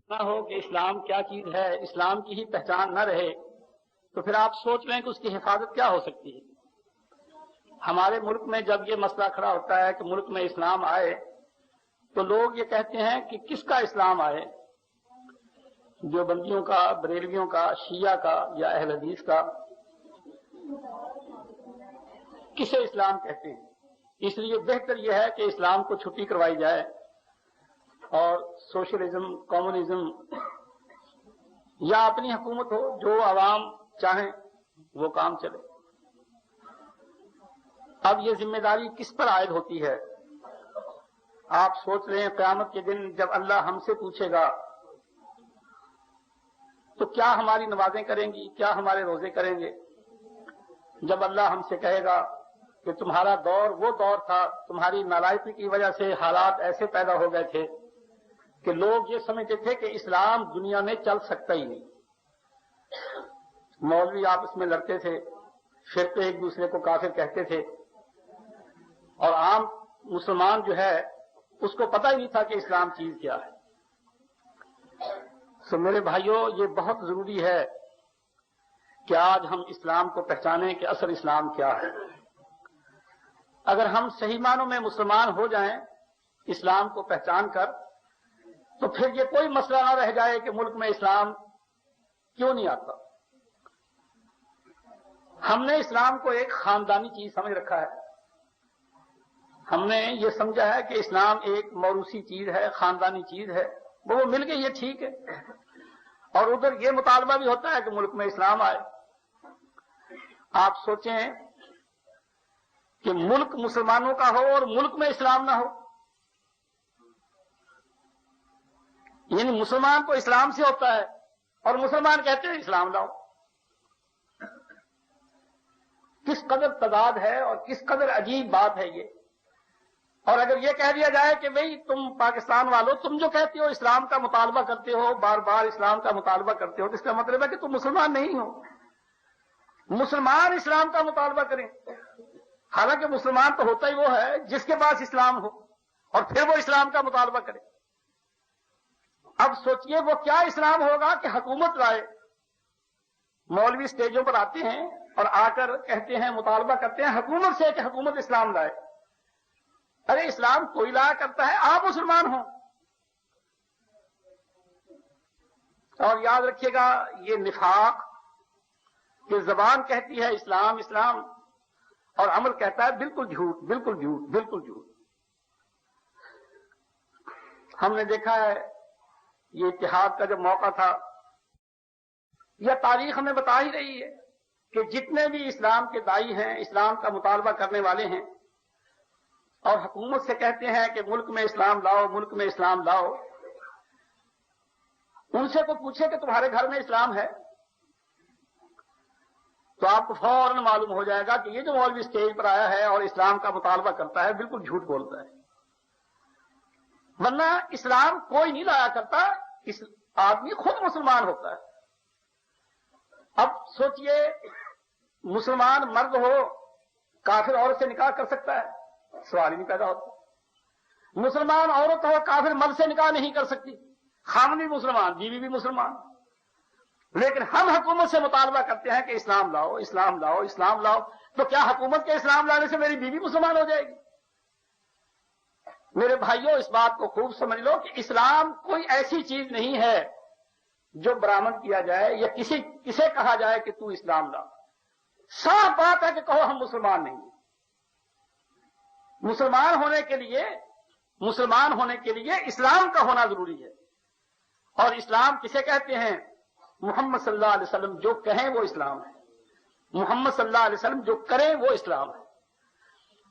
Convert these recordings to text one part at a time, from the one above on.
نہ ہو کہ اسلام کیا چیز ہے، اسلام کی ہی پہچان نہ رہے، تو پھر آپ سوچ لیں کہ اس کی حفاظت کیا ہو سکتی ہے۔ ہمارے ملک میں جب یہ مسئلہ کھڑا ہوتا ہے کہ ملک میں اسلام آئے تو لوگ یہ کہتے ہیں کہ کس کا اسلام آئے، دیوبندیوں کا، بریلویوں کا، شیعہ کا یا اہل حدیث کا، کسے اسلام کہتے ہیں؟ اس لیے بہتر یہ ہے کہ اسلام کو چھٹی کروائی جائے اور سوشلزم، کمیونزم یا اپنی حکومت ہو، جو عوام چاہیں وہ کام چلے۔ اب یہ ذمہ داری کس پر عائد ہوتی ہے؟ آپ سوچ رہے ہیں قیامت کے دن جب اللہ ہم سے پوچھے گا تو کیا ہماری نمازیں کریں گی، کیا ہمارے روزے کریں گے؟ جب اللہ ہم سے کہے گا کہ تمہارا دور وہ دور تھا، تمہاری نالائکی کی وجہ سے حالات ایسے پیدا ہو گئے تھے کہ لوگ یہ سمجھتے تھے کہ اسلام دنیا میں چل سکتا ہی نہیں، مولوی آپس میں لڑتے تھے، فرقے ایک دوسرے کو کافر کہتے تھے، اور عام مسلمان جو ہے اس کو پتہ ہی نہیں تھا کہ اسلام چیز کیا ہے۔ سو میرے بھائیوں، یہ بہت ضروری ہے کہ آج ہم اسلام کو پہچانیں کہ اصل اسلام کیا ہے۔ اگر ہم صحیح معنوں میں مسلمان ہو جائیں اسلام کو پہچان کر، تو پھر یہ کوئی مسئلہ نہ رہ جائے کہ ملک میں اسلام کیوں نہیں آتا۔ ہم نے اسلام کو ایک خاندانی چیز سمجھ رکھا ہے، ہم نے یہ سمجھا ہے کہ اسلام ایک موروثی چیز ہے، خاندانی چیز ہے، وہ مل گئی، یہ ٹھیک ہے۔ اور ادھر یہ مطالبہ بھی ہوتا ہے کہ ملک میں اسلام آئے۔ آپ سوچیں کہ ملک مسلمانوں کا ہو اور ملک میں اسلام نہ ہو، یعنی مسلمان تو اسلام سے ہوتا ہے اور مسلمان کہتے ہیں اسلام لاؤ۔ کس قدر تضاد ہے اور کس قدر عجیب بات ہے یہ۔ اور اگر یہ کہہ دیا جائے کہ بھئی تم پاکستان والوں، تم جو کہتے ہو اسلام کا مطالبہ کرتے ہو، بار بار اسلام کا مطالبہ کرتے ہو، تو اس کا مطلب ہے کہ تم مسلمان نہیں ہو۔ مسلمان اسلام کا مطالبہ کریں، حالانکہ مسلمان تو ہوتا ہی وہ ہے جس کے پاس اسلام ہو، اور پھر وہ اسلام کا مطالبہ کرے۔ اب سوچئے وہ کیا اسلام ہوگا کہ حکومت لائے۔ مولوی اسٹیجوں پر آتے ہیں اور آ کر کہتے ہیں، مطالبہ کرتے ہیں حکومت سے کہ حکومت اسلام لائے۔ ارے اسلام کوئی لایا کرتا ہے، آپ مسلمان ہوں۔ اور یاد رکھیے گا، یہ نفاق کہ زبان کہتی ہے اسلام اسلام اور عمل کہتا ہے بالکل جھوٹ، بالکل جھوٹ، بالکل جھوٹ۔ ہم نے دیکھا ہے یہ اتحاد کا جب موقع تھا، یا تاریخ ہمیں بتا ہی رہی ہے کہ جتنے بھی اسلام کے داعی ہیں، اسلام کا مطالبہ کرنے والے ہیں اور حکومت سے کہتے ہیں کہ ملک میں اسلام لاؤ، ملک میں اسلام لاؤ، ان سے کوئی پوچھے کہ تمہارے گھر میں اسلام ہے تو آپ کو فوراً معلوم ہو جائے گا کہ یہ جو مولوی اسٹیج پر آیا ہے اور اسلام کا مطالبہ کرتا ہے بالکل جھوٹ بولتا ہے۔ ورنہ اسلام کوئی نہیں لایا کرتا، اس آدمی خود مسلمان ہوتا ہے۔ اب سوچئے مسلمان مرد ہو کافر عورت سے نکاح کر سکتا ہے؟ سوال ہی نہیں پیدا ہوتا۔ مسلمان عورت ہو کافر مرد سے نکاح نہیں کر سکتی، خاوند بھی مسلمان، بیوی بھی مسلمان۔ لیکن ہم حکومت سے مطالبہ کرتے ہیں کہ اسلام لاؤ، اسلام لاؤ، اسلام لاؤ، تو کیا حکومت کے اسلام لانے سے میری بیوی مسلمان ہو جائے گی؟ میرے بھائیوں، اس بات کو خوب سمجھ لو کہ اسلام کوئی ایسی چیز نہیں ہے جو برآمد کیا جائے یا کسے کہا جائے کہ تو اسلام لا۔ صاف بات ہے کہ کہو ہم مسلمان نہیں ہیں۔ مسلمان ہونے کے لیے اسلام کا ہونا ضروری ہے۔ اور اسلام کسے کہتے ہیں؟ محمد صلی اللہ علیہ وسلم جو کہیں وہ اسلام ہے، محمد صلی اللہ علیہ وسلم جو کریں وہ اسلام ہے۔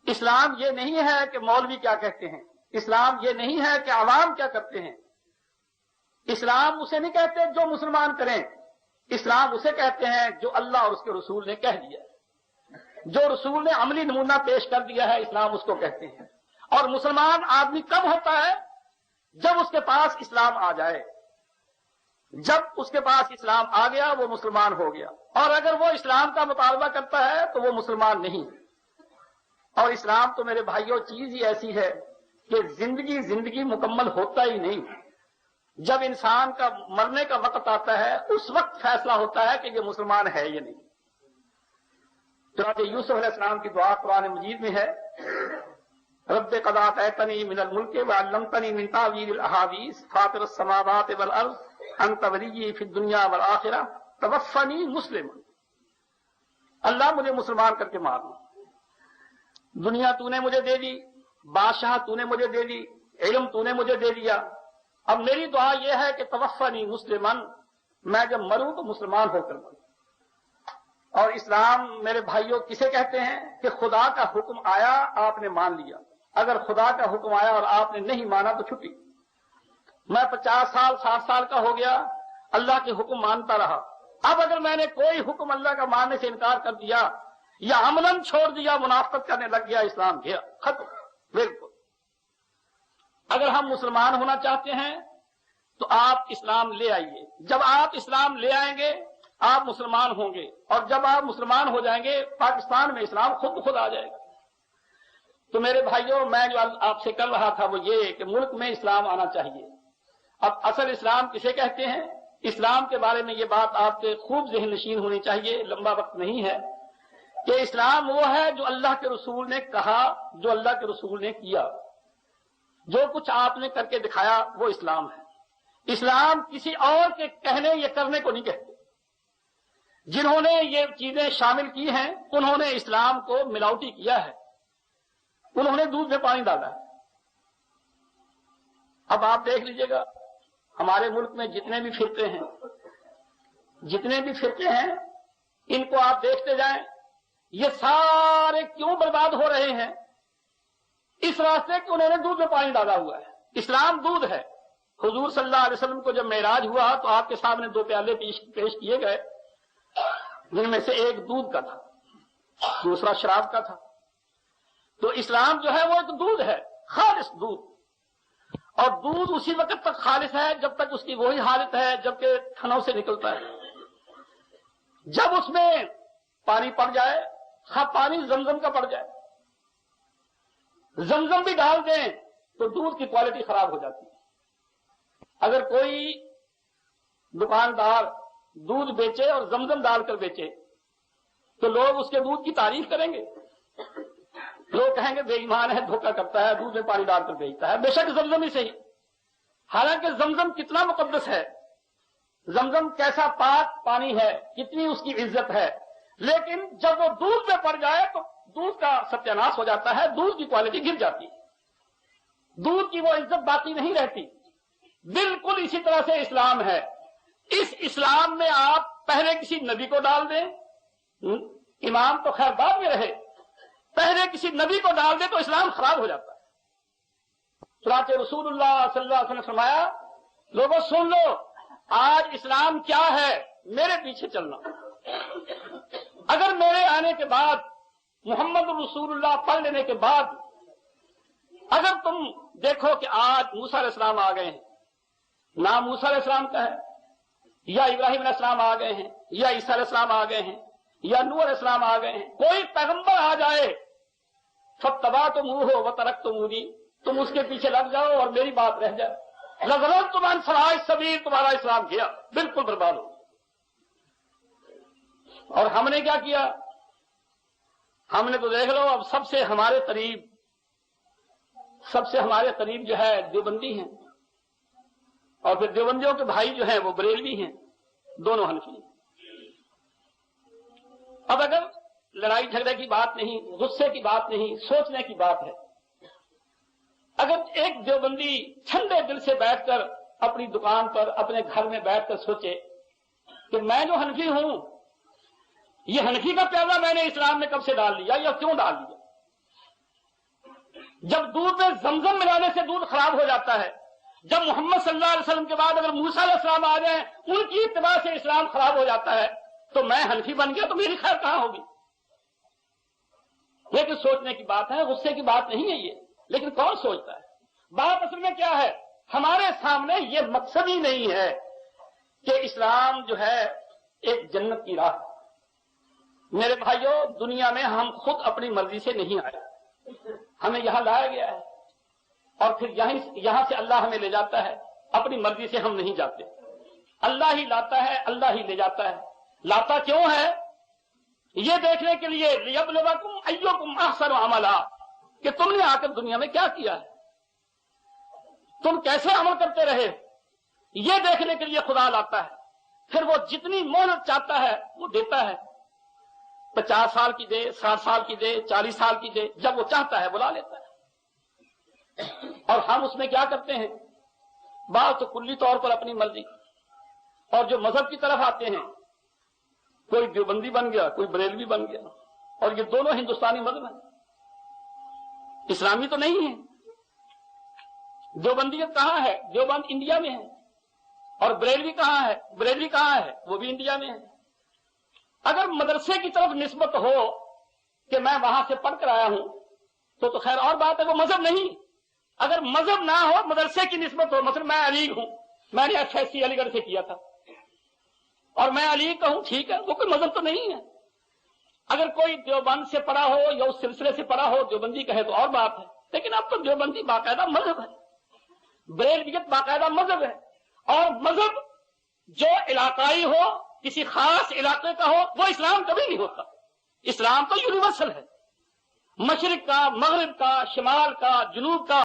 اسلام یہ نہیں ہے کہ مولوی کیا کہتے ہیں، اسلام یہ نہیں ہے کہ عوام کیا کرتے ہیں۔ اسلام اسے نہیں کہتے جو مسلمان کریں، اسلام اسے کہتے ہیں جو اللہ اور اس کے رسول نے کہہ دیا ہے، جو رسول نے عملی نمونہ پیش کر دیا ہے، اسلام اس کو کہتے ہیں۔ اور مسلمان آدمی کب ہوتا ہے؟ جب اس کے پاس اسلام آ جائے۔ جب اس کے پاس اسلام آ گیا وہ مسلمان ہو گیا، اور اگر وہ اسلام کا مطالبہ کرتا ہے تو وہ مسلمان نہیں۔ اور اسلام تو میرے بھائیوں چیز ہی ایسی ہے کہ زندگی مکمل ہوتا ہی نہیں۔ جب انسان کا مرنے کا وقت آتا ہے اس وقت فیصلہ ہوتا ہے کہ یہ مسلمان ہے یا نہیں۔ چنانچہ یوسف علیہ السلام کی دعا قرآن مجید میں ہے، رب قد آتیتنی من الملک وعلمتنی من تاویل الاحادیث فاطر السماوات والارض انت ولی فی الدنیا والآخرہ توفنی مسلما۔ اللہ مجھے مسلمان کر کے مارنا، دنیا تو نے مجھے دے دی، بادشاہ تو نے مجھے دے دی، علم تو نے مجھے دے دیا، اب میری دعا یہ ہے کہ توفنی مسلمن، میں جب مروں تو مسلمان ہو کر مروں۔ اور اسلام میرے بھائیوں کسے کہتے ہیں کہ خدا کا حکم آیا آپ نے مان لیا، اگر خدا کا حکم آیا اور آپ نے نہیں مانا تو چھٹی۔ میں 50 سال 60 سال کا ہو گیا، اللہ کے حکم مانتا رہا، اب اگر میں نے کوئی حکم اللہ کا ماننے سے انکار کر دیا یا عملاً چھوڑ دیا، منافقت کرنے لگ گیا، اسلام گیا، ختم، بالکل۔ اگر ہم مسلمان ہونا چاہتے ہیں تو آپ اسلام لے آئیے، جب آپ اسلام لے آئیں گے آپ مسلمان ہوں گے، اور جب آپ مسلمان ہو جائیں گے پاکستان میں اسلام خود بخود آ جائے گا۔ تو میرے بھائیوں میں جو آپ سے کر رہا تھا وہ یہ کہ ملک میں اسلام آنا چاہیے۔ اب اصل اسلام کسے کہتے ہیں، اسلام کے بارے میں یہ بات آپ کے خوب ذہن نشین ہونی چاہیے، لمبا وقت نہیں ہے، کہ اسلام وہ ہے جو اللہ کے رسول نے کہا، جو اللہ کے رسول نے کیا، جو کچھ آپ نے کر کے دکھایا وہ اسلام ہے۔ اسلام کسی اور کے کہنے یا کرنے کو نہیں کہتے۔ جنہوں نے یہ چیزیں شامل کی ہیں انہوں نے اسلام کو ملاوٹی کیا ہے، انہوں نے دودھ میں پانی ڈالا ہے۔ اب آپ دیکھ لیجئے گا ہمارے ملک میں جتنے بھی فرقے ہیں ان کو آپ دیکھتے جائیں، یہ سارے کیوں برباد ہو رہے ہیں؟ اس واسطے کہ انہوں نے دودھ میں پانی ڈالا ہوا ہے۔ اسلام دودھ ہے۔ حضور صلی اللہ علیہ وسلم کو جب معراج ہوا تو آپ کے سامنے 2 پیالے پیش کیے گئے، جن میں سے ایک دودھ کا تھا، دوسرا شراب کا تھا۔ تو اسلام جو ہے وہ ایک دودھ ہے، خالص دودھ، اور دودھ اسی وقت تک خالص ہے جب تک اس کی وہی حالت ہے جبکہ تھنوں سے نکلتا ہے۔ جب اس میں پانی پڑ جائے، ہاں پانی زمزم کا پڑ جائے، زمزم بھی ڈال دیں تو دودھ کی کوالٹی خراب ہو جاتی ہے۔ اگر کوئی دکاندار دودھ بیچے اور زمزم ڈال کر بیچے تو لوگ اس کے دودھ کی تعریف کریں گے، لوگ کہیں گے بے ایمان ہے، دھوکہ کرتا ہے، دودھ میں پانی ڈال کر بیچتا ہے۔ بے شک زمزم ہی صحیح، حالانکہ زمزم کتنا مقدس ہے، زمزم کیسا پاک پانی ہے، کتنی اس کی عزت ہے، لیکن جب وہ دودھ میں پڑ جائے تو دودھ کا ستیاناش ہو جاتا ہے، دودھ کی کوالٹی گر جاتی ہے، دودھ کی وہ عزت باقی نہیں رہتی۔ بالکل اسی طرح سے اسلام ہے۔ اس اسلام میں آپ پہلے کسی نبی کو ڈال دیں، امام تو خیر بعد میں رہے، پہلے کسی نبی کو ڈال دیں تو اسلام خراب ہو جاتا ہے۔ چنانچہ رسول اللہ صلی اللہ علیہ وسلم نے فرمایا، لوگوں سن لو، آج اسلام کیا ہے، میرے پیچھے چلنا۔ اگر میرے آنے کے بعد محمد رسول اللہ پڑھ لینے کے بعد اگر تم دیکھو کہ آج موسیٰ علیہ السلام آ گئے ہیں، نام موسیٰ علیہ السلام کا ہے، یا ابراہیم علیہ السلام آ گئے ہیں، یا عیسیٰ علیہ السلام آ گئے ہیں، یا نوح علیہ السلام آ گئے ہیں، کوئی پیغمبر آ جائے، فَاتَّبَعْتُمُوهُ وَتَرَكْتُمُونِی، تم اس کے پیچھے لگ جاؤ اور میری بات رہ جائے، لَضَلَلْتُمْ عَنْ سَوَاءِ السَّبِیلِ، تمہارا اسلام گیا، بالکل برباد ہو۔ اور ہم نے کیا کیا؟ ہم نے تو دیکھ لو اب سب سے ہمارے قریب جو ہے دیوبندی ہیں، اور پھر دیوبندیوں کے بھائی جو ہیں وہ بریلوی ہیں، دونوں حنفی ہیں۔ اب اگر لڑائی جھگڑے کی بات نہیں، غصے کی بات نہیں، سوچنے کی بات ہے، اگر ایک دیوبندی ٹھنڈے دل سے بیٹھ کر اپنی دکان پر اپنے گھر میں بیٹھ کر سوچے کہ میں جو حنفی ہوں، یہ حنفی کا پیالہ میں نے اسلام میں کب سے ڈال لیا یا کیوں ڈال لیا؟ جب دودھ میں زمزم ملانے سے دودھ خراب ہو جاتا ہے، جب محمد صلی اللہ علیہ وسلم کے بعد اگر موسیٰ علیہ السلام آ جائیں ان کی اتباع سے اسلام خراب ہو جاتا ہے، تو میں حنفی بن گیا تو میری خیر کہاں ہوگی؟ لیکن سوچنے کی بات ہے، غصے کی بات نہیں ہے یہ، لیکن کون سوچتا ہے؟ بات اصل میں کیا ہے؟ ہمارے سامنے یہ مقصد ہی نہیں ہے کہ اسلام جو ہے ایک جنت کی راہ۔ میرے بھائیوں، دنیا میں ہم خود اپنی مرضی سے نہیں آئے، ہمیں یہاں لایا گیا ہے، اور پھر یہاں سے اللہ ہمیں لے جاتا ہے، اپنی مرضی سے ہم نہیں جاتے، اللہ ہی لاتا ہے، اللہ ہی لے جاتا ہے۔ لاتا کیوں ہے؟ یہ دیکھنے کے لیے لیبلوکم ایکم احسن عملا، کہ تم نے آ کر دنیا میں کیا کیا ہے، تم کیسے عمل کرتے رہے، یہ دیکھنے کے لیے خدا لاتا ہے۔ پھر وہ جتنی مہلت چاہتا ہے وہ دیتا ہے، 50 سال کی دے، 60 سال کی دے، 40 سال کی دے، جب وہ چاہتا ہے بلا لیتا ہے۔ اور ہم اس میں کیا کرتے ہیں؟ بعض تو کلی طور پر اپنی مرضی، اور جو مذہب کی طرف آتے ہیں، کوئی دیوبندی بن گیا، کوئی بریلوی بن گیا، اور یہ دونوں ہندوستانی مذہب ہیں، اسلامی تو نہیں ہے۔ دیوبندیت کہاں ہے؟ دیوبند انڈیا میں ہے۔ اور بریلوی کہاں ہے؟ بریلوی کہاں ہے؟ وہ بھی انڈیا میں ہے۔ اگر مدرسے کی طرف نسبت ہو کہ میں وہاں سے پڑھ کر آیا ہوں تو خیر اور بات ہے، وہ مذہب نہیں۔ اگر مذہب نہ ہو، مدرسے کی نسبت ہو، مثلا میں علی ہوں، میں نے FSC علی گڑھ سے کیا تھا اور میں علی کا ہوں، ٹھیک ہے، وہ کوئی مذہب تو نہیں ہے۔ اگر کوئی دیوبند سے پڑھا ہو یا اس سلسلے سے پڑھا ہو، دیوبندی کہے تو اور بات ہے، لیکن اب تو دیوبندی باقاعدہ مذہب ہے، بریلویت باقاعدہ مذہب ہے۔ اور مذہب جو علاقائی ہو، کسی خاص علاقے کا ہو، وہ اسلام کبھی نہیں ہوتا۔ اسلام تو یونیورسل ہے، مشرق کا، مغرب کا، شمال کا، جنوب کا،